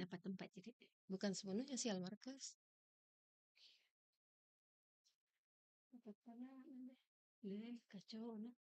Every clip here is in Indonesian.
Kenapa tempat jadi Bukan sepenuhnya sih Al-Markas. karena kacau nah.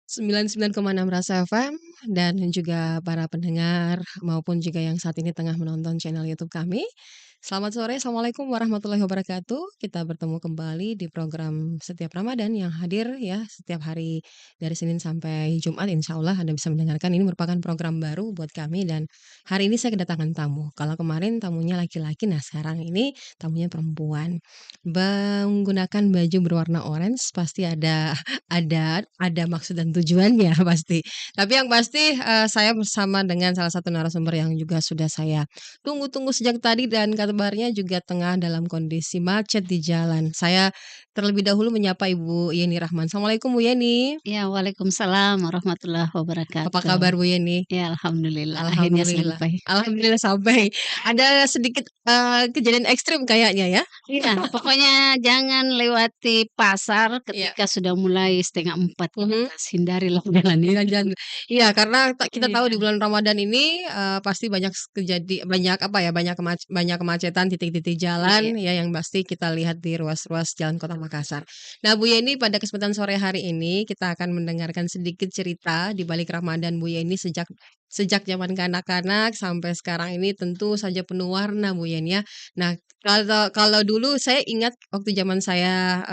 Sembilan 99,6 Rasa FM dan juga para pendengar maupun juga yang saat ini tengah menonton channel YouTube kami. Selamat sore, Assalamualaikum warahmatullahi wabarakatuh. Kita bertemu kembali di program Setiap Ramadan yang hadir ya setiap hari dari Senin sampai Jumat. Insya Allah Anda bisa mendengarkan. Ini merupakan program baru buat kami dan hari ini saya kedatangan tamu. Kalau kemarin tamunya laki-laki, nah sekarang ini tamunya perempuan. Menggunakan baju berwarna orange pasti ada maksud dan tujuannya pasti. Tapi yang pasti saya bersama dengan salah satu narasumber yang juga sudah saya tunggu-tunggu sejak tadi dan kabarnya juga tengah dalam kondisi macet di jalan. Saya terlebih dahulu menyapa Ibu Yeni Rahman. Assalamualaikum Bu Yeni. Ya, waalaikumsalam warahmatullahi Apa wabarakatuh. kabar Bu Yeni? Ya, alhamdulillah akhirnya Alhamdulillah. sampai. Alhamdulillah sampai. Ada sedikit kejadian ekstrim kayaknya ya. Iya, pokoknya jangan lewati pasar Iya. ketika sudah mulai 3:30 ke Mhm. atas. Hindarilah jalan Iya, itu. iya karena kita tahu di Iya. bulan Ramadan ini pasti banyak banyak apa ya banyak kemacetan titik-titik Iya. jalan ya yang pasti kita lihat di ruas-ruas jalan Kota Makassar. Nah Bu Yeni pada kesempatan sore hari ini kita akan mendengarkan sedikit cerita di balik Ramadan Bu Yeni sejak zaman kanak-kanak sampai sekarang ini tentu saja penuh warna Bu Yeni ya. Nah kalau dulu saya ingat waktu zaman saya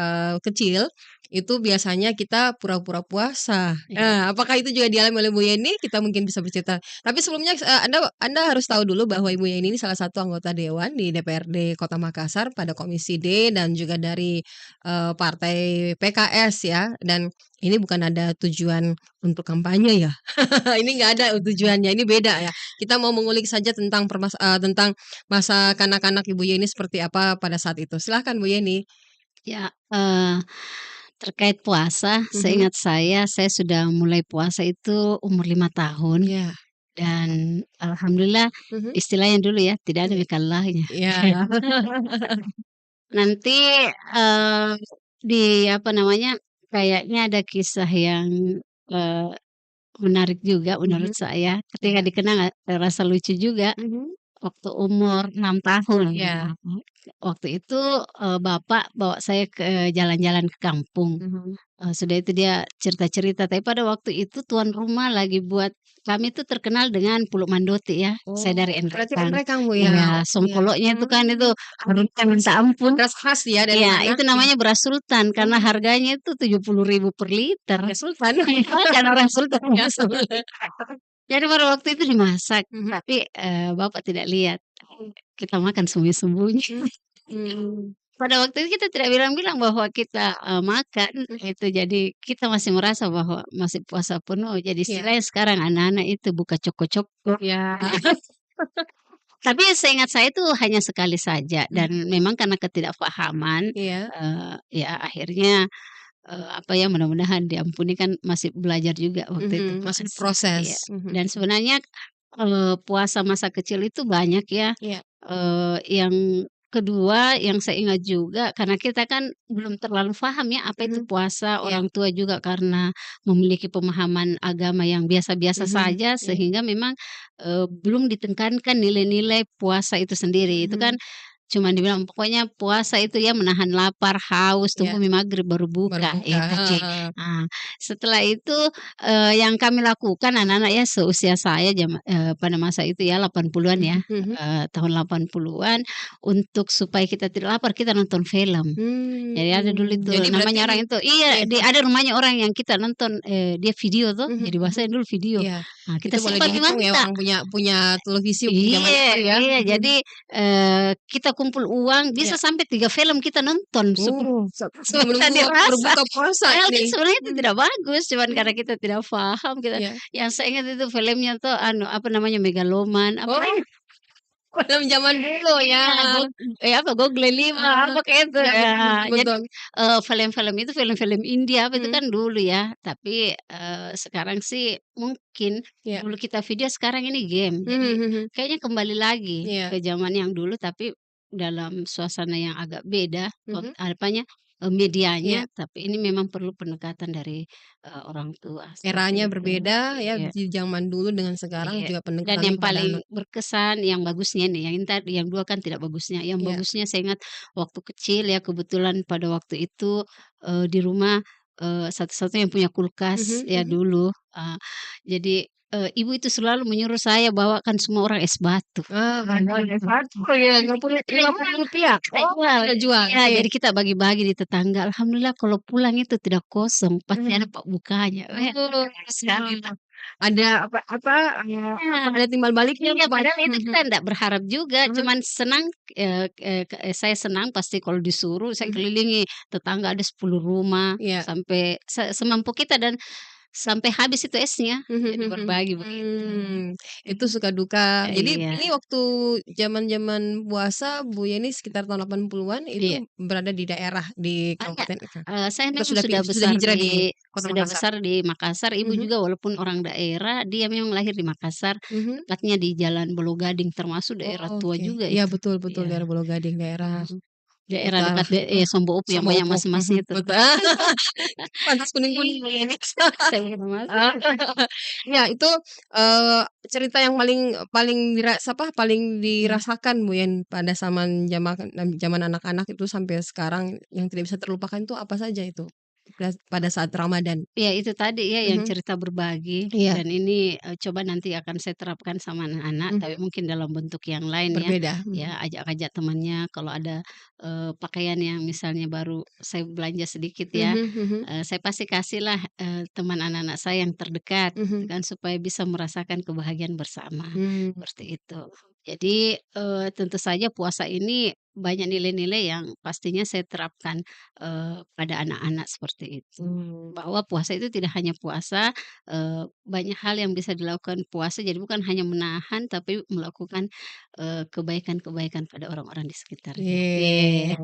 kecil itu biasanya kita pura-pura puasa. Iya. Nah, apakah itu juga dialami oleh Bu Yeni? Kita mungkin bisa bercerita. Tapi sebelumnya Anda harus tahu dulu bahwa Ibu Yeni ini salah satu anggota dewan di DPRD Kota Makassar pada Komisi D dan juga dari partai PKS ya. Dan ini bukan ada tujuan untuk kampanye ya. Ini nggak ada tujuannya. Ini beda ya. Kita mau mengulik saja tentang tentang masa kanak-kanak Ibu Yeni seperti apa pada saat itu. Silahkan Bu Yeni. Ya, terkait puasa, Mhm. seingat saya sudah mulai puasa itu umur 5 tahun Ya. dan alhamdulillah Mhm. istilahnya dulu ya, tidak ada Iya. mikalahnya. Iya. Nanti, di apa namanya, kayaknya ada kisah yang, eee, menarik juga menurut Mhm. saya ketika Iya. dikenang, rasa lucu juga. Mhm. Waktu umur 6 tahun. Iya. Waktu itu, bapak bawa saya ke jalan-jalan ke kampung. Mhm. Sudah itu dia cerita-cerita, tapi pada waktu itu tuan rumah lagi buat kami itu terkenal dengan pulut mandoti ya, saya Oh, dari berarti Enrekang. Enrekang Bu ya? Iya, Iya. songkoloknya itu kan itu Mmm. harumnya minta ampun. Beras khas ya dari Iya, sana? itu Iya. namanya beras sultan karena Oh, harganya itu 70.000 per liter. ya Sultan. Kan orang sultan Ya biasa Sultan. beli. Jadi pada waktu itu dimasak, Mhm. tapi, bapak tidak lihat. Kita makan sembunyi-sembunyi. Mhm. Pada waktu itu kita tidak bilang-bilang bahwa kita, makan Mhm. itu, jadi kita masih merasa bahwa masih puasa penuh. Jadi Iya. istilahnya sekarang anak-anak itu buka coko-coko. Iya. Tapi seingat saya itu hanya sekali saja dan Mhm. memang karena ketidakpahaman, Iya. ya akhirnya, apa ya, mudah-mudahan diampuni kan masih belajar juga waktu itu Mhm. Masih puasa. Iya, proses. Mhm. dan sebenarnya, puasa masa kecil itu banyak ya. Iya. Yang kedua yang saya ingat juga karena kita kan belum terlalu paham ya apa itu Mhm. puasa, Iya. orang tua juga karena memiliki pemahaman agama yang biasa-biasa Mhm. saja Iya. sehingga memang, belum ditekankan nilai-nilai puasa itu sendiri. Itu kan Mhm. cuman dibilang, "Pokoknya puasa itu ya menahan lapar, haus, Iya, tunggu mie maghrib baru baru buka," buka, itu aja. heeh. Nah, setelah itu, yang kami lakukan anak-anak ya seusia saya pada masa itu ya 80-an ya, Mhm mhm. tahun 80-an, untuk supaya kita tidak lapar, kita nonton film. Jadi ada dulu itu Jadi berarti namanya orang itu iya, iya, ada rumahnya orang yang kita nonton, dia video tuh, mhm jadi mhm. bahasanya dulu video. Iya, Nah, itu kita boleh simpan di dihitung ya mana? orang punya punya televisi zaman Iya itu ya. iya, Mhm. jadi, kita kumpul uang bisa Iya. sampai 3 film kita nonton Oh, sambil supaya menunggu waktu dirasa. berbuka puasa Padahal kan nih. sebenarnya itu Mmm, tidak bagus, cuman karena mhm, kita tidak paham kita iya. yang saya ingat itu filmnya tuh anu, apa namanya, Megaloman, apa Oh, film zaman dulu ya. iya, apa, Google 5 Heeh, apa kayak itu, iya betul ya. betul Jadi, betul. film-film itu film-film India apa itu Mhm, kan dulu ya, tapi, sekarang sih mungkin iya. dulu kita video, sekarang ini game. Mhm Jadi mhm. kayaknya kembali lagi Iya, ke zaman yang dulu, tapi dalam suasana yang agak beda, mhm, apanya, medianya, iya. tapi ini memang perlu pendekatan dari, orang tua, seperti Eranya itu. berbeda ya Iya. di zaman dulu dengan sekarang Iya, juga dan pendekatannya yang kepada paling anak. berkesan yang bagusnya nih, yang tadi yang 2 kan tidak bagusnya, yang Iya, bagusnya saya ingat waktu kecil ya kebetulan pada waktu itu, di rumah, satu-satunya yang punya kulkas mhm ya mhm. dulu, jadi, ibu itu selalu menyuruh saya bawakan semua orang es batu. Ah, banyak ya, satu ya, Rp50.000. Oh, Iya Kakak jual? iya, Oke. jadi kita bagi-bagi di tetangga, alhamdulillah kalau pulang itu tidak kosong, pasti ada Mhm. pak bukanya. Oh, Sekali. ada apa, ada timbal baliknya Iya, Mbak? padahal itu Mhm kita ndak berharap juga, mhm cuman senang, saya senang pasti kalau disuruh, saya mhm. kelilingi tetangga ada 10 rumah, Iya. sampai semampu kita dan sampai habis itu esnya, Mhm jadi mhm. berbagi begitu. Itu suka duka. Jadi Iya ini waktu zaman-zaman puasa Bu Yeni sekitar tahun 80-an iya, itu berada di daerah di banyak. kabupaten Ka Saya atau memang sudah sudah besar hijrah di Kota sudah Makassar? besar di Makassar, ibu Mhm juga walaupun orang daerah, dia memang lahir di Makassar, mhm. tepatnya di Jalan Bologading, termasuk daerah Oh, tua oke. juga Iya itu. betul betul daerah Iya, Bologading, daerah mhm. Daerah sekitar dekat Sombo Opu yang Sama banyak Oppo. mas-masnya itu. Betul. Pantas kuning-kuning Bu Yeni. Saya belum masuk. Heeh. Ya itu, cerita yang paling paling paling Mhm. dirasakan Bu Yen pada zaman anak-anak itu sampai sekarang yang tidak bisa terlupakan itu apa saja itu? Pada saat Ramadan? Ya itu tadi ya yang Mhm. cerita berbagi Iya, dan ini, coba nanti akan saya terapkan sama anak-anak, tapi mhm, mungkin dalam bentuk yang lain ya. berbeda, Ya mhm, ajak-ajak temannya kalau ada, pakaian yang misalnya baru saya belanja sedikit ya, mhm mhm, saya pasti kasihlah, teman anak-anak saya yang terdekat gitu mhm, kan, supaya bisa merasakan kebahagiaan bersama, mmm, seperti itu. Jadi, tentu saja puasa ini banyak nilai-nilai yang pastinya saya terapkan, pada anak-anak seperti itu. mmm. Bahwa puasa itu tidak hanya puasa, banyak hal yang bisa dilakukan puasa, jadi bukan hanya menahan, tapi melakukan, kebaikan-kebaikan pada orang-orang di sekitarnya. Iya. Iya.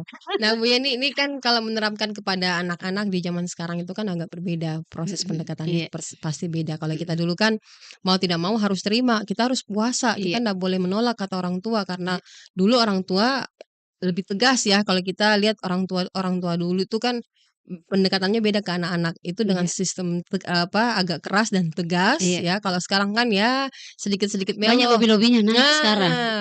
Nah, Bu Yani, ini kan kalau menerapkan kepada anak-anak di zaman sekarang itu kan agak berbeda, proses Mhm, pendekatannya iya, pasti beda. Kalau mhm, kita dulu kan mau tidak mau harus terima, kita harus puasa, iya, kita ndak boleh menolak kata orang tua karena iya, dulu orang tua lebih tegas ya kalau kita lihat orang tua dulu itu kan, pendekatannya beda ke anak-anak. Itu dengan iya, sistem agak keras dan tegas iya. ya, kalau sekarang kan ya sedikit-sedikit Banyak melo. lobi-lobinya nah sekarang.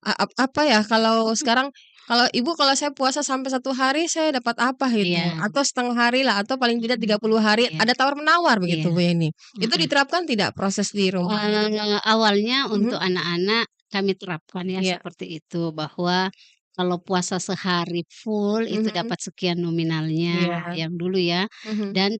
Nah, apa ya, kalau sekarang kalau Ibu kalau saya puasa sampai 1 hari saya dapat apa gitu, Iya, atau setengah hari lah, atau paling tidak mhm, 30 hari, iya, ada tawar-menawar iya, begitu Bu ini. Itu heeh. diterapkan tidak proses di rumah? Awalnya Mhm, untuk anak-anak kami terapkan ya iya seperti itu, bahwa kalau puasa sehari full itu mhm, dapat sekian nominalnya, iya, yang dulu ya. mhm, Dan,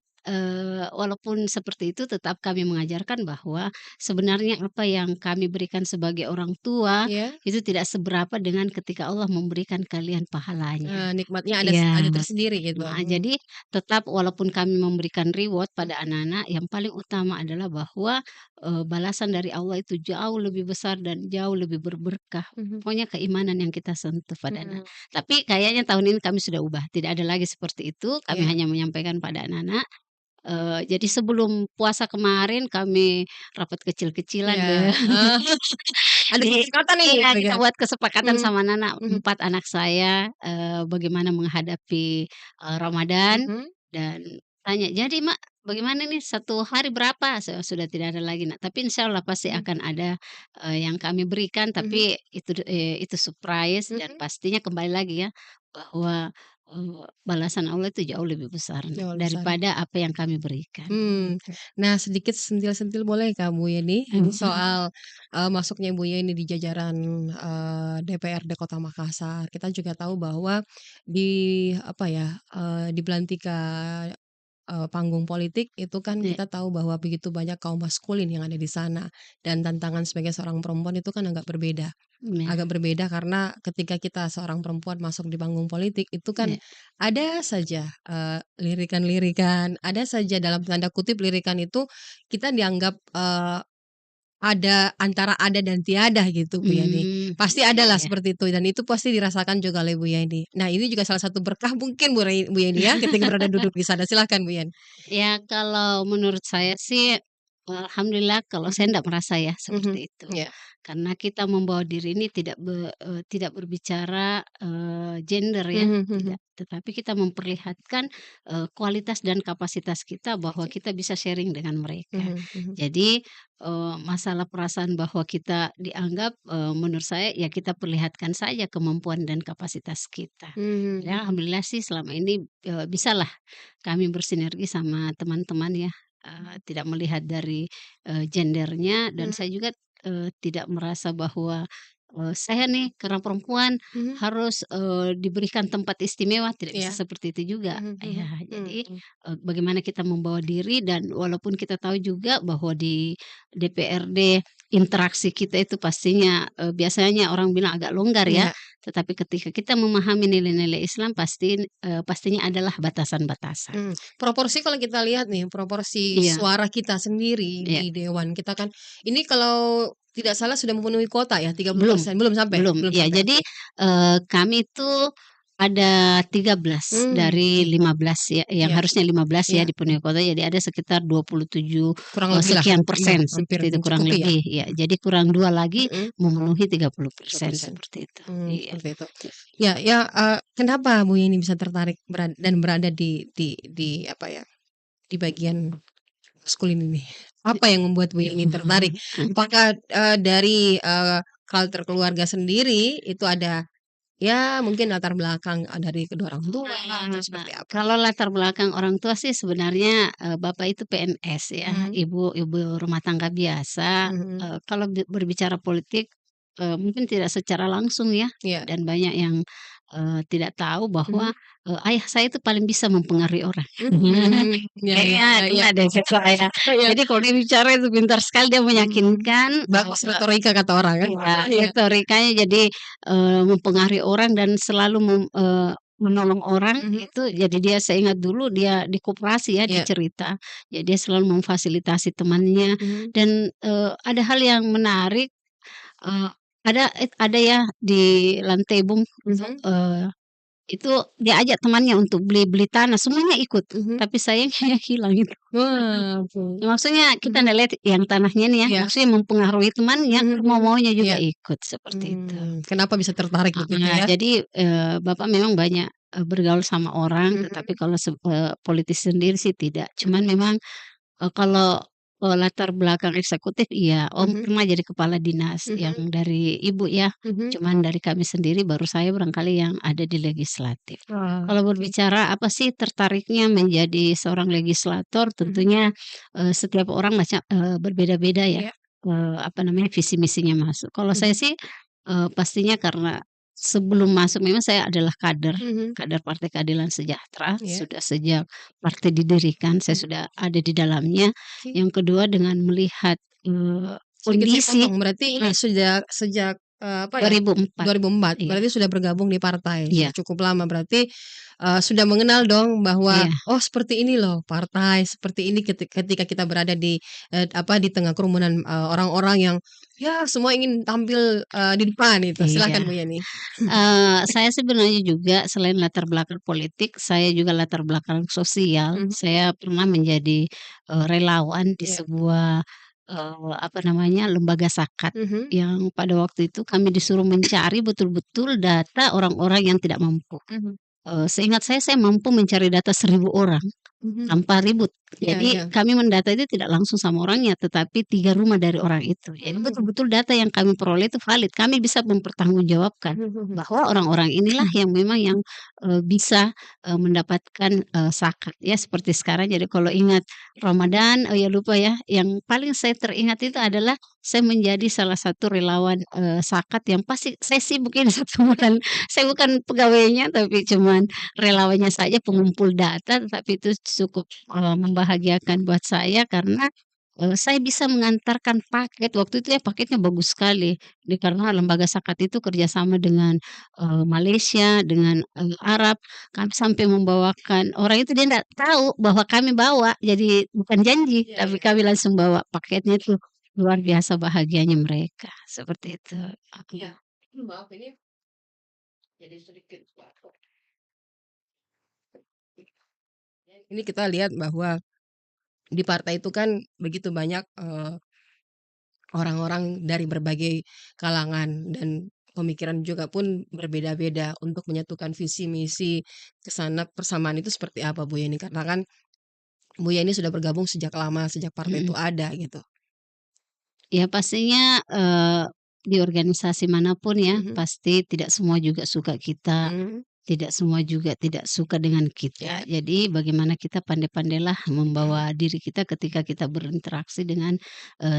walaupun seperti itu tetap kami mengajarkan bahwa sebenarnya apa yang kami berikan sebagai orang tua, iya, itu tidak seberapa dengan ketika Allah memberikan kalian pahalanya. nikmatnya ada Iya. tersendiri gitu, Jadi tetap walaupun kami memberikan reward pada anak-anak, yang paling utama adalah bahwa, balasan dari Allah itu jauh lebih besar dan jauh lebih berberkah. mhm, Pokoknya keimanan yang kita sentuh pada anak. mhm, Tapi kayaknya tahun ini kami sudah ubah, tidak ada lagi seperti itu, kami iya hanya menyampaikan pada anak-anak, jadi sebelum puasa kemarin kami rapat kecil-kecilan iya, deh. ada kesepakatan nih Iya, kita kira-kira? buat kesepakatan Mhm sama anak-anak, mhm 4 anak saya, bagaimana menghadapi, Ramadan mhm, dan tanya, "Jadi Mak, bagaimana nih 1 hari berapa? Sudah tidak ada lagi. Nah, tapi insya Allah pasti Mhm, akan ada, yang kami berikan, mhm, tapi itu surprise dan mhm. pastinya kembali lagi ya, bahwa, balasan Allah itu jauh lebih besar Jauh lebih besar. daripada apa yang kami berikan, Hmm. gitu. Nah, sedikit sentil-sentil boleh Kak, Bu Yeni, ini soal, masuknya Bu Yeni di jajaran, DPRD Kota Makassar. Kita juga tahu bahwa di apa ya, di belantika, panggung politik itu kan Iya, kita tahu bahwa begitu banyak kaum maskulin yang ada di sana, dan tantangan sebagai seorang perempuan itu kan agak berbeda. iya, Agak berbeda karena ketika kita seorang perempuan masuk di panggung politik itu kan iya, ada saja, lirikan-lirikan, ada saja dalam tanda kutip lirikan itu kita dianggap, ada antara ada dan tiada gitu Bu Yani. Pasti iya, ada lah iya. seperti itu dan itu pasti dirasakan juga oleh Bu Yani. Nah ini juga salah satu berkah mungkin Bu Yani ya ketika berada duduk di sana. Silakan Bu Yani. Ya kalau menurut saya sih, alhamdulillah kalau saya Mhm, ndak merasa ya mhm, seperti itu. iya, Karena kita membawa diri ini tidak berbicara, gender ya, mhm, mhm, tidak. Tetapi kita memperlihatkan, kualitas dan kapasitas kita bahwa oke, kita bisa sharing dengan mereka. mhm, mhm, Jadi, masalah perasaan bahwa kita dianggap, menurut saya ya kita perlihatkan saja kemampuan dan kapasitas kita. mmm, Jadi mhm, alhamdulillah sih selama ini, bisalah kami bersinergi sama teman-teman ya, tidak melihat dari, gendernya dan saya mhm, juga, tidak merasa bahwa, saya nih karena perempuan mhm, harus, diberikan tempat istimewa, tidak bisa iya, seperti itu juga. mhm, Ya mhm, jadi, mhm, bagaimana kita membawa diri dan walaupun kita tahu juga bahwa di DPRD interaksi kita itu pastinya, biasanya orang bilang agak longgar ya, iya. tetapi ketika kita memahami nilai-nilai Islam pastinya adalah batasan-batasan. Proporsi kalau kita lihat nih, proporsi Iya, suara kita sendiri iya. di dewan kita kan, ini kalau tidak salah sudah memenuhi kuota ya, Belum 30%, belum sampai? belum. Belum Ya sampai, jadi, oke. kami itu ada 13 Oke. dari 15 ya, yang Iya, harusnya 15 ya iya, dipenuhi kuota, jadi ada sekitar 27, kurang lebih lah, sekian iya, persen, hampir seperti itu kurang mencukupi ya? lebih, ya. Jadi kurang 2 lagi Mhm, memenuhi 30% 30%. seperti itu. Iya. Seperti itu. Ya ya, kenapa Bu ini bisa tertarik dan berada di apa ya, di bagian maskulin ini? Apa yang membuat Bu ini tertarik? Apakah, dari, culture keluarga sendiri itu ada, ya mungkin latar belakang, dari kedua orang tua atau seperti apa? Kalau latar belakang orang tua sih sebenarnya, bapak itu PNS ya, Mhm, ibu ibu rumah tangga biasa, mhm, kalau berbicara politik, mungkin tidak secara langsung ya, iya, dan banyak yang, tidak tahu bahwa, mhm, ayah saya itu paling bisa mempengaruhi orang. iya, iya, Kayaknya iya, iya, kena deh ke saya. iya, Jadi kalau dia bicara itu pintar sekali, dia mhm, meyakinkan, bagus retorika kata orang kan? iya, Iya, retorikanya jadi, mempengaruhi orang dan selalu menolong orang mhm, itu jadi dia saya ingat dulu dia di koperasi ya, dia iya, cerita. Jadi dia selalu memfasilitasi temannya mhm, dan, ada hal yang menarik, eee, ada ya di Lantebung itu, mhm, itu dia ajak temannya untuk beli-beli tanah, semuanya ikut, mhm. tapi sayangnya hilang itu. Wah, oke. Ya maksudnya kita Mhm, nggak lihat yang tanahnya nih ya, iya, maksudnya mempengaruhi temannya, mhm, mhm, mau-maunya juga iya, ikut, seperti itu. kenapa bisa tertarik begitu Heeh, ya? jadi, Bapak memang banyak, bergaul sama orang, tetapi Mhm, kalau politis sendiri sih tidak. Cuman mhm, memang, kalau, latar belakang eksekutif iya, Om mhm, pernah jadi kepala dinas yang mhm, dari Ibu ya, mhm. cuman dari kami sendiri baru saya barangkali yang ada di legislatif. Wah, Kalau oke. berbicara apa sih tertariknya menjadi seorang legislator, Mhm, tentunya, setiap orang berbeda-beda ya, iya, apa namanya, visi misinya masuk. Kalau saya mhm, sih, pastinya karena sebelum masuk memang saya adalah kader, mhm, kader Partai Keadilan Sejahtera, iya, sudah sejak partai didirikan saya mhm, sudah ada di dalamnya. oke. Yang kedua dengan melihat, Sedikit saya kondisi potong, berarti ini sejak, apa ya, 2004. 2004, Iya, berarti sudah bergabung di partai, iya, sudah cukup lama, berarti, sudah mengenal dong bahwa, iya, oh seperti ini loh partai, seperti ini ketika kita berada di, apa, di tengah kerumunan, orang-orang yang, ya semua ingin tampil, di depan itu. iya. Silakan Bu Yani. Saya sebenarnya juga selain latar belakang politik, saya juga latar belakang sosial. Mhm, Saya pernah menjadi, relawan di iya, sebuah, apa namanya, lembaga zakat, mhm, yang pada waktu itu kami disuruh mencari betul-betul data orang-orang yang tidak mampu. mhm, Seingat saya mampu mencari data 1.000 orang. Mhm. tanpa ribut. Iya Jadi iya. kami mendata itu tidak langsung sama orangnya, tetapi 3 rumah dari orang itu. Jadi Mhm. betul-betul data yang kami peroleh itu valid. Kami bisa mempertanggungjawabkan Mhm mhm. bahwa orang-orang inilah yang memang yang, bisa, mendapatkan, zakat ya seperti sekarang. Jadi kalau ingat Ramadan, oh ya lupa ya, yang paling saya teringat itu adalah saya menjadi salah satu relawan, zakat yang pasti saya sibuk ini 1 bulan. Saya bukan pegawainya, tapi cuman relawannya saja pengumpul data, tetapi itu cukup, membahagiakan buat saya karena, saya bisa mengantarkan paket, waktu itu ya paketnya bagus sekali, karena lembaga zakat itu kerjasama dengan, Malaysia, dengan, Arab, kami sampai membawakan orang itu dia ndak tahu bahwa kami bawa, jadi bukan janji, Iya tapi iya. kami langsung bawa paketnya itu, luar biasa bahagianya mereka, seperti itu. Iya. Maaf ini jadi sedikit ini kita lihat bahwa di partai itu kan begitu banyak, orang-orang dari berbagai kalangan dan pemikiran juga pun berbeda-beda untuk menyatukan visi misi ke sana persamaan itu seperti apa Bu Yeni? Karena kan Bu Yeni sudah bergabung sejak lama, sejak partai itu Mhm. ada gitu. Ya pastinya, di organisasi manapun ya, Mhm. pasti tidak semua juga suka kita, Mmm, tidak semua juga tidak suka dengan kita. iya. Jadi bagaimana kita pandai-pandailah Mhm. membawa diri kita ketika kita berinteraksi dengan,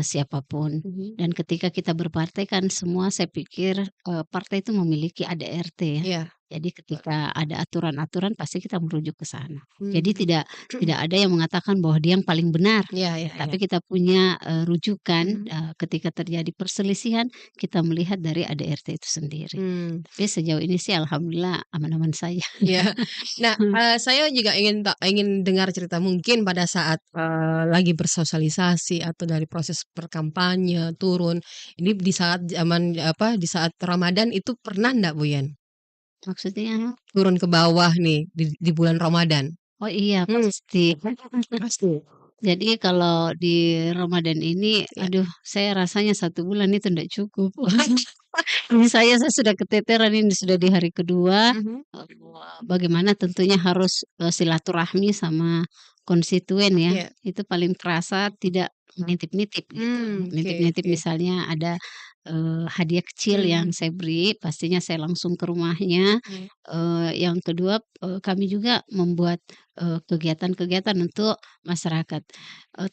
siapa Mhm. dan ketika kita berpartai kan semua saya pikir, partai itu memiliki ADRT ya. Iya. Jadi ketika ada aturan-aturan pasti kita merujuk ke sana. Jadi Mmm. tidak tidak ada yang mengatakan bahwa dia yang paling benar. Iya iya iya. Tapi kita punya, rujukan, Mhm. ketika terjadi perselisihan, kita melihat dari ADRT itu sendiri. Mmm. Tapi sejauh ini sih alhamdulillah aman-aman saja. Iya. Nah, saya juga ingin dengar cerita mungkin pada saat, lagi bersosialisasi atau dari proses berkampanye turun, ini di saat zaman apa, di saat Ramadan itu pernah ndak Bu Yen, Maksudnya? turun ke bawah nih di bulan Ramadan? Oh iya Mmm, pasti. pasti. Jadi kalau di Ramadan ini, Iya. aduh saya rasanya 1 bulan itu ndak cukup. Ini saya sudah keteteran ini sudah di hari kedua, Mhm. bagaimana tentunya harus, silaturahmi sama konstituen ya, Iya. itu paling terasa tidak nitip-nitip gitu. Oke Nitip-nitip oke. misalnya ada, hadiah kecil yang Mhm. saya beri, pastinya saya langsung ke rumahnya. Mhm. Yang kedua, kami juga membuat, kegiatan-kegiatan untuk masyarakat.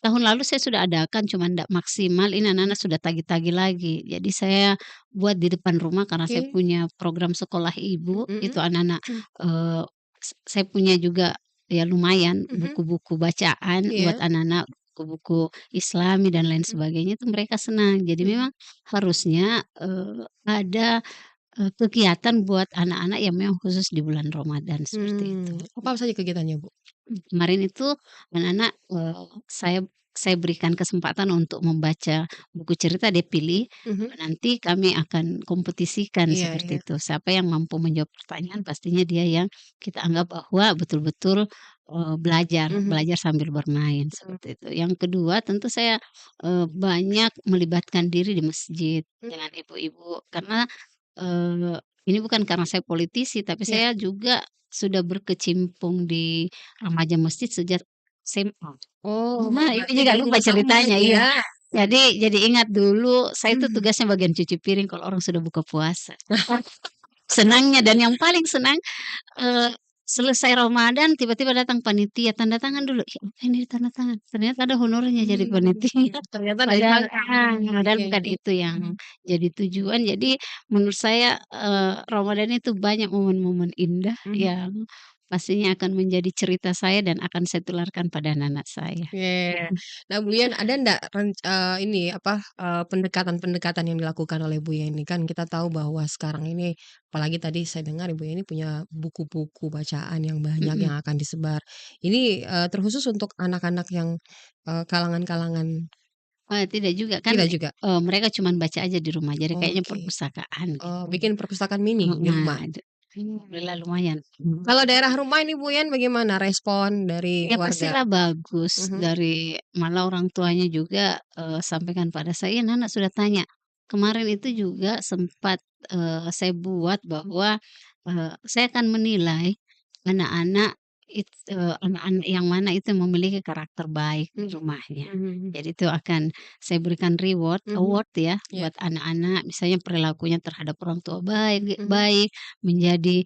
Tahun lalu saya sudah adakan cuman ndak maksimal, ini anak-anak sudah tagih-tagih lagi. Jadi saya buat di depan rumah karena saya Oke. punya program sekolah ibu, itu Mhm. anak-anak, eee, saya punya juga ya lumayan Mhm. buku-buku bacaan buat Iya. anak-anak, buku-buku Islami dan lain Mhm. sebagainya itu mereka senang. Jadi Mhm. memang harusnya, ada, kegiatan buat anak-anak yang memang khusus di bulan Ramadan seperti itu. Apa saja kegiatannya Bu? Kemarin itu anak-anak, saya berikan kesempatan untuk membaca buku cerita dia pilih, Mhm. nanti kami akan kompetisikan Iya seperti iya. itu. Siapa yang mampu menjawab pertanyaan pastinya dia yang kita anggap bahwa betul-betul, belajar Mhm. belajar sambil bermain Mhm. seperti itu. Yang kedua tentu saya, banyak melibatkan diri di masjid Mmm, dengan ibu-ibu karena, eee, ini bukan karena saya politisi, tapi iya. saya juga sudah berkecimpung di remaja masjid sejak SMA. Oh, Nah, ini berarti juga dari lupa dulu sama ceritanya, ini iya. ya? Jadi ingat dulu saya itu Mhm. tugasnya bagian cuci piring kalau orang sudah buka puasa. Senangnya dan yang paling senang, eee, selesai Ramadan tiba-tiba datang panitia, "Tanda tangan dulu." "Ih, apa ini tanda tangan?" Ternyata ada honornya jadi panitia. Ternyata dari Padahal sana. padahal Oke bukan oke. itu yang jadi tujuan. Jadi menurut saya, Ramadan itu banyak momen-momen indah Mhm. yang pastinya akan menjadi cerita saya dan akan saya tularkan pada anak-anak saya. Oke. Nah, Bu Yen ada ndak ini apa, pendekatan-pendekatan yang dilakukan oleh Bu Yen ini? Kan kita tahu bahwa sekarang ini apalagi tadi saya dengar Ibu ini punya buku-buku bacaan yang banyak Mhm. yang akan disebar. Ini, terkhusus untuk anak-anak yang, kalangan-kalangan Tidak juga kan, tidak juga? mereka cuman baca aja di rumah, jadi kayaknya Oke. perpustakaan Oh, gitu. bikin perpustakaan mini di Heeh, rumah? alhamdulillah lumayan. Kalau daerah rumah ini Bu Yen bagaimana respon dari Ya warga? pastilah bagus, Mhm. dari malah orang tuanya juga, sampaikan pada saya, Nana sudah tanya, kemarin itu juga sempat, saya buat bahwa, saya akan menilai anak-anak anak-anak yang mana itu memiliki karakter baik di Mmm, rumahnya. mhm mhm. Jadi itu akan saya berikan Mhm, award ya iya, buat anak-anak, misalnya perilakunya terhadap orang tua baik mhm, baik, menjadi,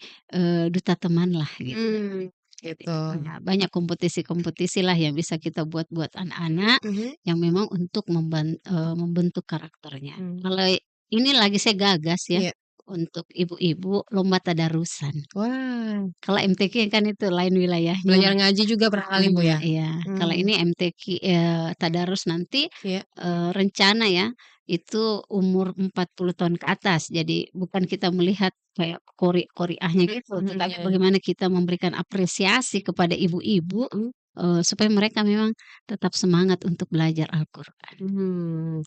duta teman lah gitu. mmm, gitu. Nah, banyak kompetisi-kompetisi lah yang bisa kita buat buat anak-anak, Mhm, yang memang untuk membentuk karakternya. mmm, Kalau ini lagi saya gagas ya, iya. untuk ibu-ibu lomba tadarusan. Wah, Kalau MTQ kan itu lain wilayahnya. belajar ngaji juga barangkali, Bu, Heeh, ya? iya. Kalau Mmm, ini MTQ, tadarus nanti, iya, rencana ya, itu umur 40 tahun ke atas. Jadi bukan kita melihat kayak qori'ahnya gitu, mhm mhm, tetapi iya, bagaimana kita memberikan apresiasi kepada ibu-ibu, mhm, supaya mereka memang tetap semangat untuk belajar Al-Qur'an. mhm.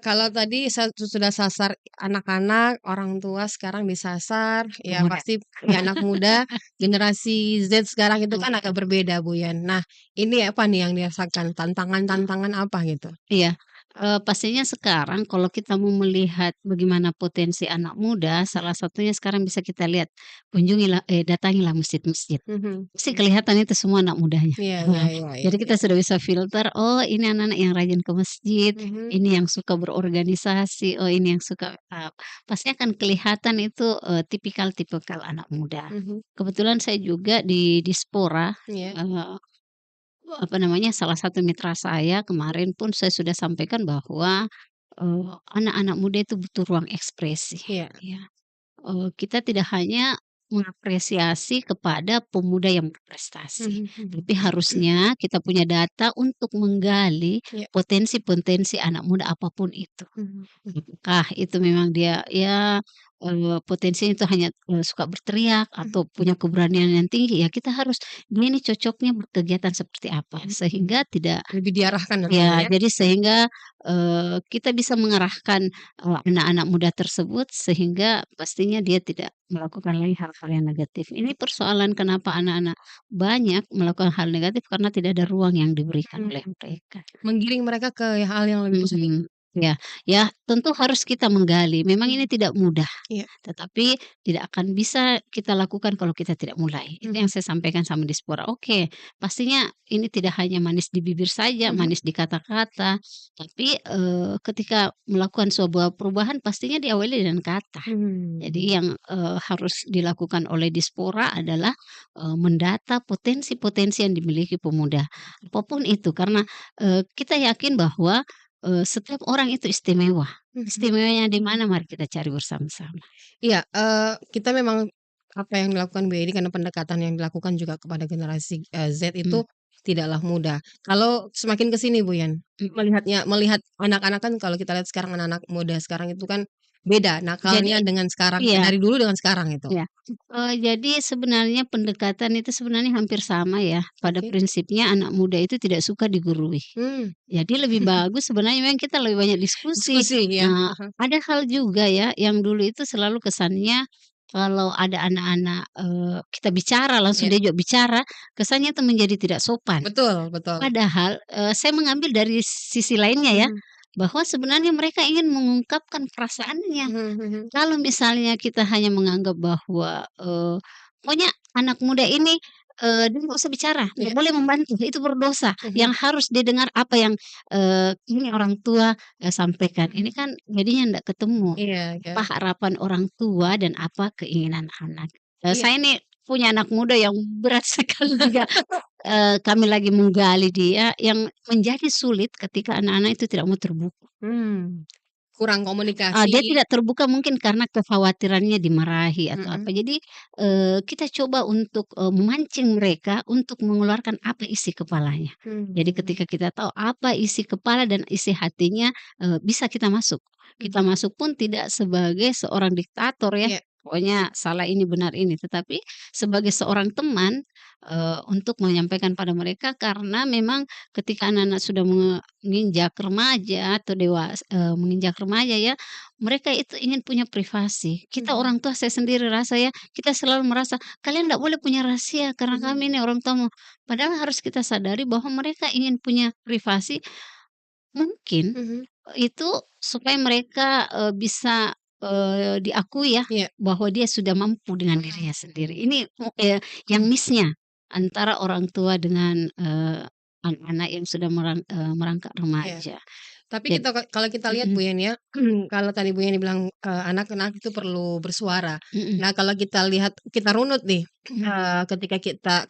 Kalau tadi sudah sasar anak-anak, orang tua sekarang disasar, ya Pemuda. pasti ya anak muda, generasi Z sekarang itu kan agak Heeh. berbeda, Bu, ya. Nah, ini apa nih yang dirasakan, tantangan-tantangan apa gitu? Iya, pastinya sekarang kalau kita mau melihat bagaimana potensi anak muda, salah satunya sekarang bisa kita lihat, datangilah masjid-masjid. Mhm, Pasti kelihatan itu semua anak mudanya. iya iya Heeh. iya iya Jadi iya. kita sudah bisa filter, oh ini anak-anak yang rajin ke masjid, Mhm ini yang suka berorganisasi, oh ini yang suka pasti akan kelihatan itu, tipikal-tipikal anak muda. mhm, Kebetulan saya juga di Dispora, iya, eee apa namanya, salah satu mitra saya kemarin pun saya sudah sampaikan bahwa, anak-anak muda itu butuh ruang ekspresi, iya, ya. Kita tidak hanya mengapresiasi kepada pemuda yang berprestasi, mhm mhm, tapi harusnya kita punya data untuk menggali iya, potensi-potensi anak muda apapun itu. mhm mhm, Apakah itu memang dia ya, potensinya itu hanya, suka berteriak mhm atau punya keberanian yang tinggi, ya kita harus dia ini cocoknya berkegiatan seperti apa, mhm mhm. sehingga tidak Lebih diarahkan artinya ya ya? jadi sehingga, kita bisa mengarahkan, anak-anak muda tersebut sehingga pastinya dia tidak melakukan lagi hal-hal yang negatif. Ini persoalan kenapa anak-anak banyak melakukan hal negatif karena tidak ada ruang yang diberikan Mhm oleh mhm. mereka. Menggiring mereka ke hal yang lebih positif. Mhm, ya ya tentu harus kita menggali, memang ini Mhm, tidak mudah, iya, tetapi tidak akan bisa kita lakukan kalau kita tidak mulai. Itu yang mhm saya sampaikan sama Dispora. Oke, pastinya ini tidak hanya manis di bibir saja, mhm manis di kata-kata, tapi, ketika melakukan sebuah perubahan pastinya diawali dengan kata. Jadi mhm. yang, harus dilakukan oleh Dispora adalah, mendata potensi-potensi yang dimiliki pemuda, apapun itu. Karena, kita yakin bahwa, setiap orang itu istimewa. Mhm. Istimewanya di mana mari kita cari bersama-sama. Iya, kita memang apa yang dilakukan Bu ini karena pendekatan yang dilakukan juga kepada generasi, Z Mmm, itu tidaklah mudah. Kalau semakin ke sini Bu Yan, mhm. melihat anak-anak kan kalau kita lihat sekarang anak-anak muda sekarang itu kan beda Jadi nakalnya dengan sekarang iya dari dulu dengan sekarang itu. iya, jadi sebenarnya pendekatan itu sebenarnya hampir sama ya, pada Oke. prinsipnya anak muda itu tidak suka digurui. Mmm, Jadi lebih bagus sebenarnya memang kita lebih banyak diskusi. diskusi ya, Nah, heeh, ada hal juga ya yang dulu itu selalu kesannya kalau ada anak-anak, kita bicara langsung iya, diajak bicara, kesannya itu menjadi tidak sopan. betul betul. Padahal, saya mengambil dari sisi lainnya ya, Mhm, bahwa sebenarnya mereka ingin mengungkapkan perasaannya. mhm mhm, Kalau misalnya kita hanya menganggap bahwa, pokoknya anak muda ini, dia nggak usah bicara, nggak iya, boleh membantu, itu berdosa, mhm, yang harus didengar apa yang, ini orang tua, sampaikan. Ini mhm, kan jadinya ndak ketemu, iya iya, apa harapan orang tua dan apa keinginan anak. iya, Saya ini punya anak muda yang berat sekali juga, kami lagi menggali dia, yang menjadi sulit ketika anak-anak itu tidak mau terbuka. mmm, kurang komunikasi, Dia tidak terbuka mungkin karena kekhawatirannya dimarahi atau apa. mhm, Jadi, kita coba untuk, memancing mereka untuk mengeluarkan apa isi kepalanya. Jadi mmm, ketika kita tahu apa isi kepala dan isi hatinya, bisa kita masuk. Kita mhm, masuk pun tidak sebagai seorang diktator ya, iya, pokoknya salah ini, benar ini, tetapi sebagai seorang teman, untuk menyampaikan pada mereka karena memang ketika anak-anak sudah menginjak remaja atau menginjak remaja ya, mereka itu ingin punya privasi. Kita mhm, orang tua saya sendiri rasa ya, kita selalu merasa, "Kalian tidak boleh punya rahasia karena mhm, kami ini orang tua." Padahal harus kita sadari bahwa mereka ingin punya privasi mungkin, mhm, itu supaya mereka, bisa, diakui ya, iya, bahwa dia sudah mampu dengan dirinya sendiri. Ini, yang mhm. miss-nya. antara orang tua dengan, anak-anak yang sudah merangkak Iya. remaja. Tapi Jad kalau kita lihat mhm Bu Yani ya, kalau tadi Bu Yani bilang, anak-anak itu perlu bersuara. mhm Nah, kalau kita lihat, kita runut nih,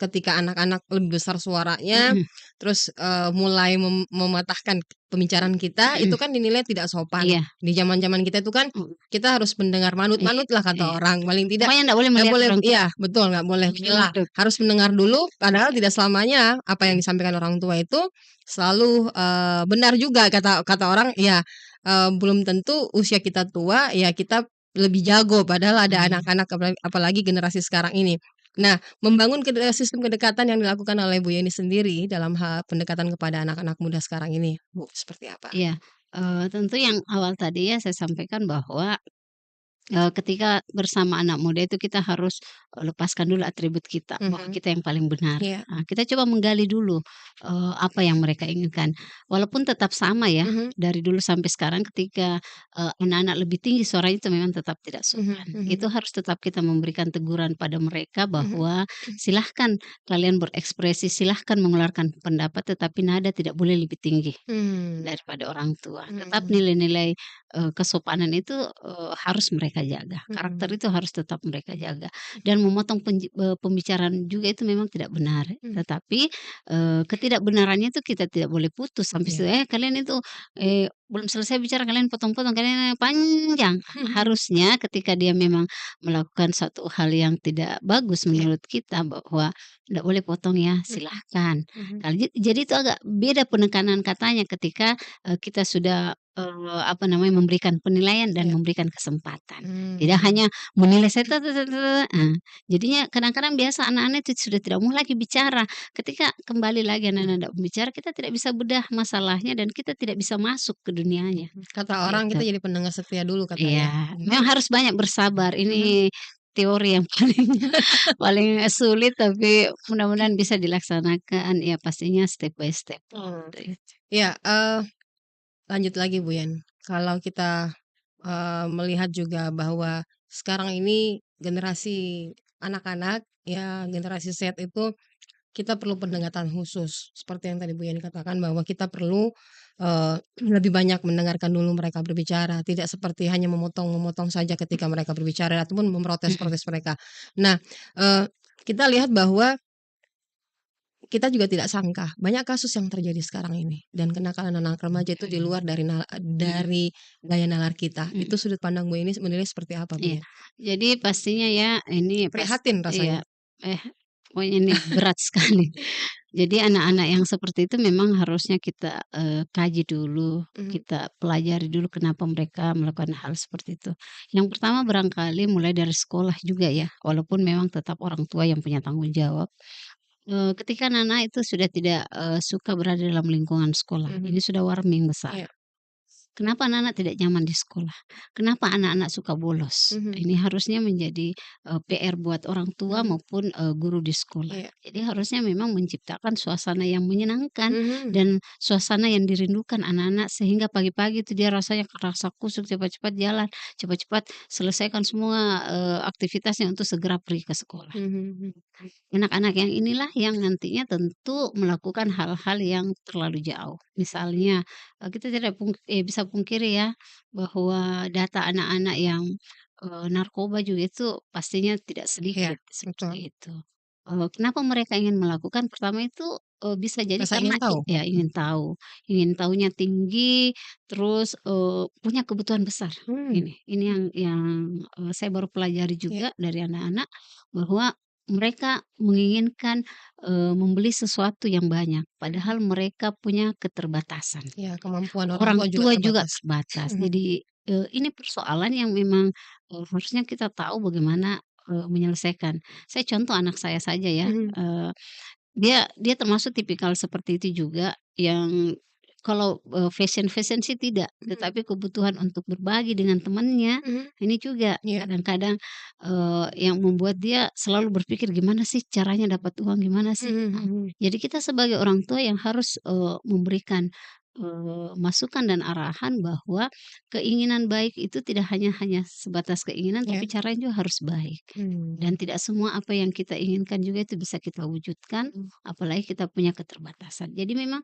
ketika anak-anak lebih besar suaranya, mhm terus, mulai mematahkan pembicaraan kita, itu mhm. kan dinilai tidak sopan. Iya, Di zaman-zaman kita itu kan, mhm, kita harus mendengar iya manut-manut lah kata iya. orang, paling tidak Pokoknya ndak boleh nggak melihat boleh, orang tua, iya betul, nggak boleh menyela, menunduk. harus mendengar dulu, padahal Iya tidak selamanya apa yang iya disampaikan orang tua itu selalu, benar juga kata kata orang, ya, belum tentu usia kita tua, ya kita lebih jago, padahal ada iya. anak-anak apalagi generasi sekarang ini. Nah, membangun sistem kedekatan yang dilakukan oleh Bu Yeni sendiri dalam hal pendekatan kepada anak-anak muda sekarang ini, Bu, seperti apa? Iya, tentu yang awal tadi ya saya sampaikan bahwa ketika bersama anak muda itu kita harus, lepaskan dulu atribut kita, bahwa Mhm, kita yang paling benar. iya, Kita coba menggali dulu, apa yang mereka inginkan. Walaupun tetap sama ya, mhm, dari dulu sampai sekarang ketika, anak-anak lebih tinggi suaranya itu memang tetap tidak mhm sopan. mhm Itu harus tetap kita memberikan teguran pada mereka mhm, bahwa, "Silahkan kalian berekspresi, silahkan mengeluarkan pendapat, tetapi nada tidak boleh lebih tinggi." mmm, Daripada orang tua. Tetap mhm nilai-nilai, kesopanan itu, harus mereka jaga. Karakter mhm itu harus tetap mereka jaga. Dan memotong pembicaraan juga itu memang tidak benar. mhm, Tetapi, ketidakbenarannya itu kita tidak boleh putus sampai iya, situ, kalian itu, belum selesai bicara kalian potong-potong, kalian panjang." Harusnya ketika dia memang melakukan suatu hal yang tidak bagus iya, menurut kita bahwa, "Ndak boleh potong ya, mhm silahkan." mhm, Jadi itu agak beda penekanan katanya ketika, kita sudah, apa namanya, memberikan penilaian dan iya, memberikan kesempatan. Tidak mmm, hanya menilai saya jadinya kadang-kadang biasa anak-anak itu sudah tidak mau lagi bicara. Ketika kembali lagi anak-anak tidak bicara, kita tidak bisa bedah masalahnya dan kita tidak bisa masuk ke dunianya, kata orang kita gitu. jadi pendengar setia dulu Iya, katanya, memang harus banyak bersabar. mhm. Ini teori yang paling paling sulit, tapi mudah-mudahan bisa dilaksanakan, ya pastinya step by step, Mmm, gitu. iya, lanjut lagi Bu Yan, kalau kita, melihat juga bahwa sekarang ini generasi anak-anak, ya generasi Z itu kita perlu pendekatan khusus, seperti yang tadi Bu Yani katakan bahwa kita perlu, lebih banyak mendengarkan dulu mereka berbicara, tidak seperti hanya memotong-memotong saja ketika mereka berbicara ataupun Mhm, memprotes-protes mereka. Nah, kita lihat bahwa kita juga tidak sangka, banyak kasus yang terjadi sekarang ini dan kenakalan anak remaja itu di mhm, luar mhm, dari gaya nalar kita. mhm, Itu sudut pandang Bu ini menilai seperti apa, Bu iya. ya? Jadi pastinya ya ini Prihatin iya, rasanya. eh, pokoknya ini berat sekali. Jadi anak-anak yang seperti itu memang harusnya kita, kaji dulu, Mhm kita pelajari dulu kenapa mereka melakukan hal seperti itu. Yang pertama barangkali mulai dari sekolah juga ya, walaupun memang tetap orang tua yang punya tanggung jawab. Ketika anak-anak itu sudah tidak, suka berada dalam lingkungan sekolah, mhm, ini sudah warming besar. iya, Kenapa anak-anak tidak nyaman di sekolah? Kenapa anak-anak suka bolos? mhm Ini harusnya menjadi, PR buat orang tua mhm, maupun, guru di sekolah. iya, Jadi harusnya memang menciptakan suasana yang menyenangkan mhm. dan suasana yang dirindukan anak-anak sehingga pagi-pagi itu dia rasanya kerasa kusuk, cepat-cepat jalan, cepat-cepat selesaikan semua, aktivitasnya untuk segera pergi ke sekolah. Mhm Anak-anak yang inilah yang nantinya tentu melakukan hal-hal yang terlalu jauh. Misalnya, kita tidak bisa pungkiri ya, bahwa data anak-anak yang, narkoba juga itu pastinya tidak iya, sedikit, betul. seperti itu. Kenapa mereka ingin melakukan? Pertama itu, bisa jadi Rasa karena ingin tahu? ya ingin tahunya tinggi, terus, punya kebutuhan besar. Mmm, Ini yang, saya baru pelajari iya juga dari anak-anak, bahwa mereka menginginkan, membeli sesuatu yang banyak, mhm, padahal mereka punya keterbatasan. iya kemampuan orang Orang tua juga tua juga terbatas. terbatas. Mhm Jadi, ini persoalan yang memang, harusnya kita tahu bagaimana, menyelesaikan. Saya contoh anak saya saja ya, mhm dia dia termasuk tipikal seperti itu juga yang kalau, fashion-fashion sih tidak, mhm tetapi kebutuhan untuk berbagi dengan temannya, mhm, ini juga iya, kadang-kadang, yang membuat dia selalu berpikir, "Gimana sih caranya dapat uang, gimana sih?" mhm Nah, mhm, jadi kita sebagai orang tua yang harus, memberikan masukan dan arahan bahwa keinginan baik itu tidak hanya sebatas keinginan, Ya. tapi caranya juga harus baik. Dan tidak semua apa yang kita inginkan juga itu bisa kita wujudkan, Mhm. apalagi kita punya keterbatasan. Jadi memang,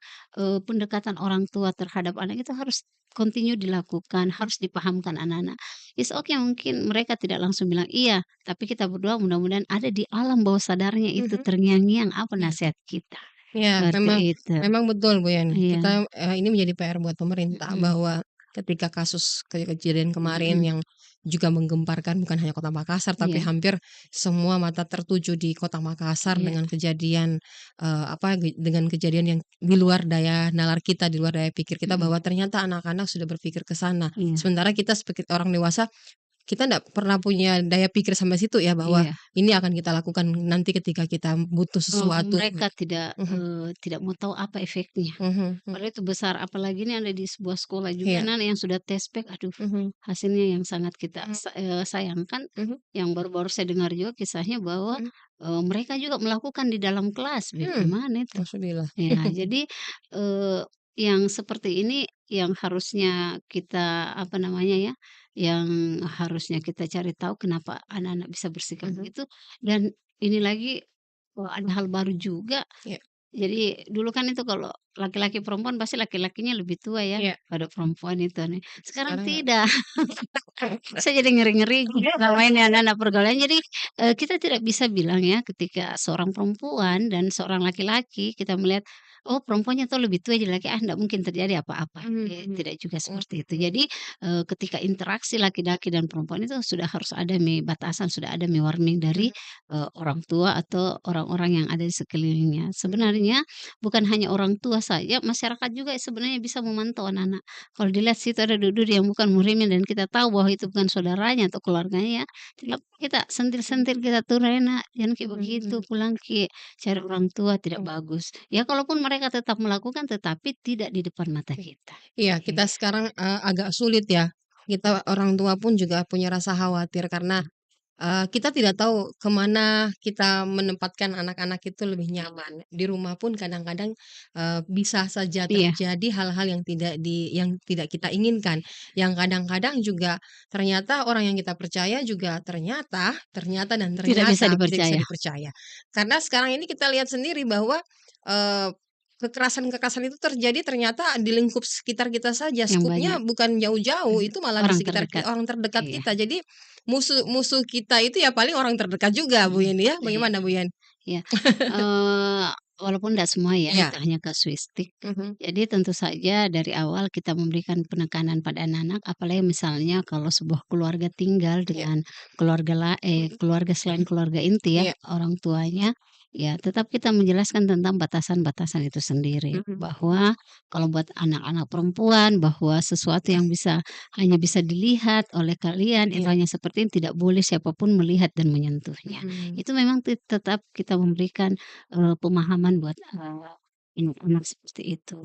pendekatan orang tua terhadap anak itu harus continue dilakukan, harus dipahamkan anak-anak. It's okay mungkin mereka tidak langsung bilang iya, tapi kita berdoa mudah-mudahan ada di alam bawah sadarnya itu Mhm. terngiang-ngiang apa Iya. nasihat kita, Ya, memang seperti itu. memang betul, Bu, Yani. Iya, Kita, ini menjadi PR buat pemerintah mhm, bahwa ketika kasus kejadian kemarin mhm, yang juga menggemparkan bukan hanya Kota Makassar, tapi iya, hampir semua mata tertuju di Kota Makassar iya, dengan kejadian, dengan kejadian yang di luar daya nalar kita, di luar daya pikir kita mhm, bahwa ternyata anak-anak sudah berpikir ke sana. iya, Sementara kita sebagai orang dewasa kita ndak pernah punya daya pikir sampai situ ya, bahwa iya. ini akan kita lakukan nanti ketika kita butuh sesuatu. Mereka Mhm, tidak mau tahu apa efeknya. mhm, mhm, Padahal itu besar, apalagi ini ada di sebuah sekolah juga iya, anak yang sudah tes pack, aduh mhm, hasilnya yang sangat kita mhm, sayangkan, mhm, yang baru-baru saya dengar juga kisahnya bahwa, mhm, mereka juga melakukan di dalam kelas, bagaimana itu? alhamdulillah. Ya, jadi, eee, yang seperti ini yang harusnya kita, apa namanya ya, yang harusnya kita cari tahu kenapa anak-anak bisa bersikap Mhm, begitu dan ini lagi, ada hal baru juga. iya, Jadi dulu kan itu kalau laki-laki perempuan pasti laki-lakinya lebih tua ya iya, pada perempuan itu nih. Sekarang sekarang tidak. Saya jadi ngeri-ngeri juga sama ini anak-anak pergaulan. Jadi, kita tidak bisa bilang ya ketika seorang perempuan dan seorang laki-laki kita melihat, oh perempuannya tuh lebih tua jadi laki, ah ndak mungkin terjadi apa-apa. mhm, mhm, Tidak juga mhm, seperti itu. Jadi, ketika interaksi laki-laki dan perempuan itu sudah harus ada batasan, sudah ada warning dari, mhm, orang tua atau orang-orang yang ada di sekelilingnya. mhm, Sebenarnya bukan hanya orang tua saja, masyarakat juga sebenarnya bisa memantau anak-anak. Kalau dilihat situ ada duduk yang bukan muhrimin dan kita tahu bahwa itu bukan saudaranya atau keluarganya ya, tidak kita mhm, sentil-sentil, kita turun, "Nak, jangan kayak mhm, begitu, mhm, pulang Ki, cari orang tua tidak mhm, bagus." Ya kalaupun mereka tetap melakukan, tetapi tidak di depan mata oke. kita. Iya, kita Iya, sekarang, agak sulit ya, kita orang tua pun juga punya rasa khawatir karena kita tidak tahu kemana kita menempatkan anak-anak itu lebih nyaman. Di rumah pun kadang-kadang, bisa saja iya, terjadi hal-hal yang tidak kita inginkan, yang kadang-kadang juga ternyata orang yang kita percaya juga ternyata ternyata dan tidak bisa ternyata tidak bisa dipercaya, dipercaya. Karena sekarang ini kita lihat sendiri bahwa, eee, kekerasan-kekerasan itu terjadi ternyata di lingkup sekitar kita saja, yang skupnya banyak, bukan jauh-jauh, itu malah di orang sekitar terdekat. orang terdekat Iya, kita. Jadi musuh kita itu ya paling orang terdekat juga, Bu mhm, Yeni, ya, iya, bagaimana Bu Yen? iya. Eee, Walaupun tidak semua ya, itu Iya, hanya kasuistik. mhm, Jadi tentu saja dari awal kita memberikan penekanan pada anak-anak, apalagi misalnya kalau sebuah keluarga tinggal iya, dengan mhm, keluarga selain keluarga inti ya, iya, orang tuanya, ya tetap kita menjelaskan tentang batasan-batasan itu sendiri. mhm, Bahwa kalau buat anak-anak perempuan, bahwa sesuatu yang hanya bisa dilihat oleh kalian, itu iya, hanya seperti ini, tidak boleh siapapun melihat dan menyentuhnya. mhm, Itu memang tetap kita memberikan, pemahaman buat, anak-anak seperti itu.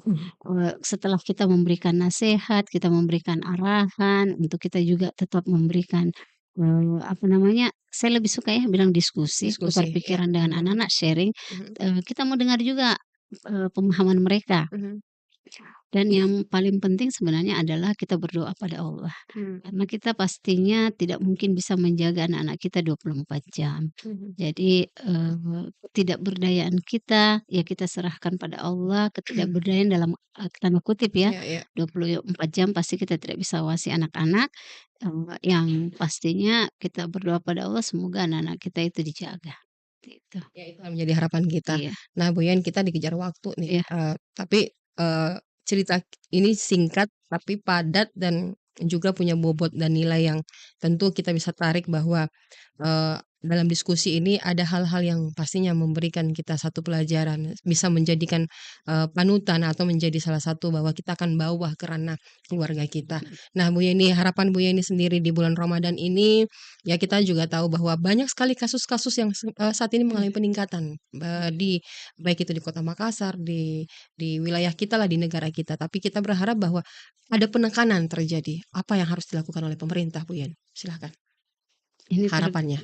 Setelah kita memberikan nasihat, kita memberikan arahan, untuk kita juga tetap memberikan, apa namanya, saya lebih suka ya bilang diskusi, tukar diskusi, iya, pikiran dengan mhm, anak-anak, sharing, mhm, kita mau dengar juga, pemahaman mereka. mhm, Dan iya, yang paling penting sebenarnya adalah kita berdoa pada Allah. mmm, Karena kita pastinya tidak mungkin bisa menjaga anak-anak kita 24 jam. mhm, Jadi, ketidakberdayaan kita, ya kita serahkan pada Allah, ketidakberdayaan dalam, tanda kutip ya, iya, iya, 24 jam pasti kita tidak bisa awasi anak-anak, yang pastinya kita berdoa pada Allah semoga anak-anak kita itu dijaga, gitu. ya itu yang menjadi harapan kita. Iya, Nah, Bu Yen, kita dikejar waktu nih, iya, tapi, cerita ini singkat tapi padat dan juga punya bobot dan nilai yang tentu kita bisa tarik bahwa, dalam diskusi ini ada hal-hal yang pastinya memberikan kita satu pelajaran, bisa menjadikan, panutan atau menjadi salah satu bahwa kita akan bawa ke ranah keluarga kita. Nah, Bu Yeni, harapan Bu Yeni sendiri di bulan Ramadan ini, ya kita juga tahu bahwa banyak sekali kasus-kasus yang saat ini mengalami peningkatan, baik itu di Kota Makassar, di wilayah kita lah, di negara kita. Tapi kita berharap bahwa ada penekanan terjadi. Apa yang harus dilakukan oleh pemerintah, Bu Yen? Silahkan, ini harapannya.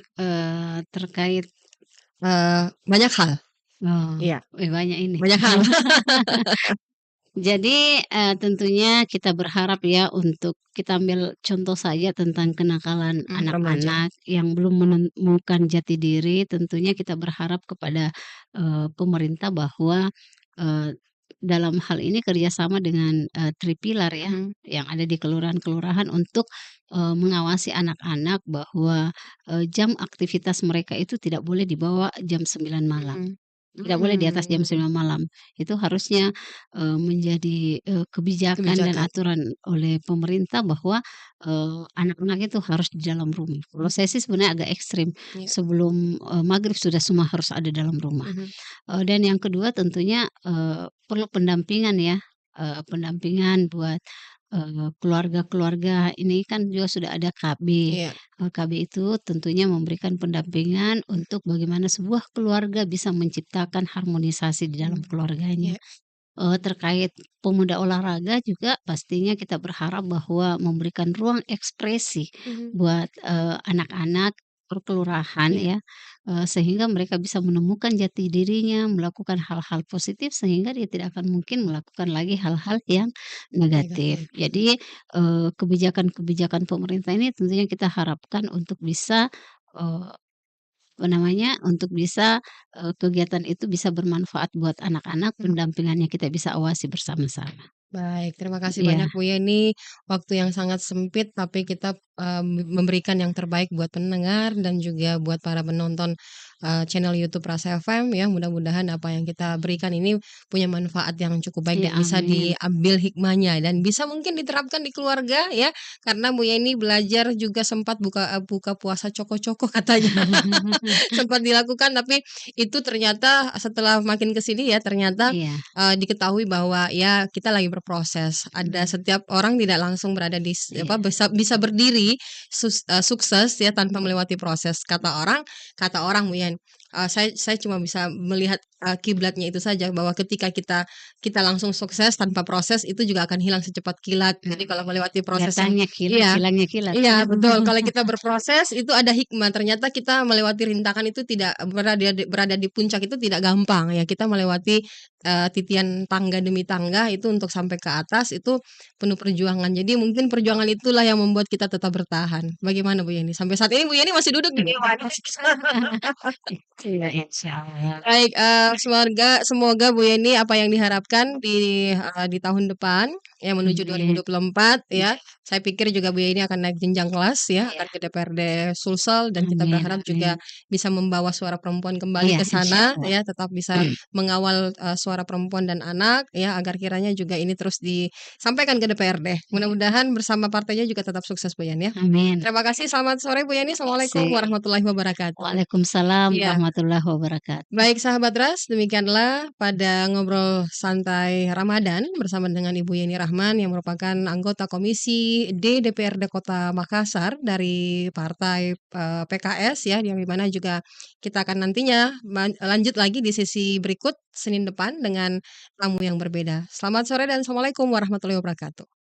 terkait, Banyak hal. oh, Iya, banyak ini. banyak hal. Jadi, tentunya kita berharap ya untuk kita ambil contoh saja tentang kenakalan Remaja. anak-anak yang belum menemukan jati diri, tentunya kita berharap kepada, pemerintah bahwa, eee, dalam hal ini kerjasama dengan, Tripilar ya, Mhm yang ada di kelurahan-kelurahan untuk, mengawasi anak-anak bahwa, jam aktivitas mereka itu tidak boleh di bawah jam 9 malam. mhm. Tidak boleh di atas Mmm, jam 9 malam. Itu harusnya, menjadi, kebijakan dan kebijakan, aturan oleh pemerintah bahwa, anak-anak itu harus di dalam rumah. Kalau saya sih sebenarnya agak ekstrim, iya, sebelum, maghrib sudah semua harus ada dalam rumah. mhm, Dan yang kedua tentunya, perlu pendampingan ya, pendampingan buat, keluarga-keluarga ini kan juga sudah ada KB. iya, KB itu tentunya memberikan pendampingan untuk bagaimana sebuah keluarga bisa menciptakan harmonisasi di dalam mmm, keluarganya. iya, Terkait pemuda olahraga juga pastinya kita berharap bahwa memberikan ruang ekspresi mhm, buat, anak-anak perkelurahan iya, ya, sehingga mereka bisa menemukan jati dirinya, melakukan hal-hal positif sehingga dia tidak akan mungkin melakukan lagi hal-hal yang negatif. negatif, mhm, Jadi, kebijakan-kebijakan pemerintah ini tentunya kita harapkan untuk bisa, eee, apa namanya, untuk bisa, kegiatan itu bisa bermanfaat buat anak-anak, mhm. pendampingannya kita bisa awasi bersama-sama. Baik, terima kasih Iya, banyak Bu Yeni. Waktu yang sangat sempit, tapi kita memberikan yang terbaik buat pendengar dan juga buat para penonton channel YouTube Rasa FM ya. Mudah-mudahan apa yang kita berikan ini punya manfaat yang cukup baik iya, dan bisa amin. diambil hikmahnya dan bisa mungkin diterapkan di keluarga ya. Karena Bu Yeni belajar juga sempat buka puasa coko-coko katanya. Sempat dilakukan tapi itu ternyata setelah makin ke sini ya ternyata Iya, diketahui bahwa ya kita lagi berproses. Ada mhm, setiap orang tidak langsung berada di apa, iya, bisa bisa berdiri sukses ya tanpa melewati proses. Kata orang Muyan, saya cuma bisa melihat, kiblatnya itu saja bahwa ketika kita kita langsung sukses tanpa proses itu juga akan hilang secepat kilat. Jadi kalau melewati proses yang datangnya kilat, iya. hilangnya kilat. Iya betul, kalau kita berproses itu ada hikmah, ternyata kita melewati rintangan itu tidak berada di puncak itu tidak gampang ya, kita melewati, titian tangga demi tangga itu untuk sampai ke atas itu penuh perjuangan. Jadi mungkin perjuangan itulah yang membuat kita tetap bertahan. Bagaimana Bu Yeni? Sampai saat ini Bu Yeni masih duduk nih? Iya, insyaallah. Baik, semoga Bu Yeni apa yang diharapkan di tahun depan ya menuju Amin. 2024 Iya, ya, saya pikir juga Bu Yeni akan naik jenjang kelas ya, iya, akan ke DPRD Sulsel dan kita amin, berharap amin. juga bisa membawa suara perempuan kembali Iya, ke sana insyaallah. ya, tetap bisa mengawal, suara perempuan dan anak ya, agar kiranya juga ini terus disampaikan ke DPRD. Iya, Mudah-mudahan bersama partainya juga tetap sukses Bu Yeni ya. amin. Terima kasih, selamat sore Bu Yeni, Assalamualaikum Sip. warahmatullahi wabarakatuh. Waalaikumsalam Iya. warahmatullahi wabarakatuh. Baik sahabat Ras, demikianlah pada ngobrol santai Ramadan bersama dengan Ibu Yeni Rahman yang merupakan anggota Komisi D DPRD Kota Makassar dari partai PKS ya, yang dimana juga kita akan nantinya lanjut lagi di sesi berikut Senin depan dengan tamu yang berbeda. Selamat sore dan Assalamualaikum warahmatullahi wabarakatuh.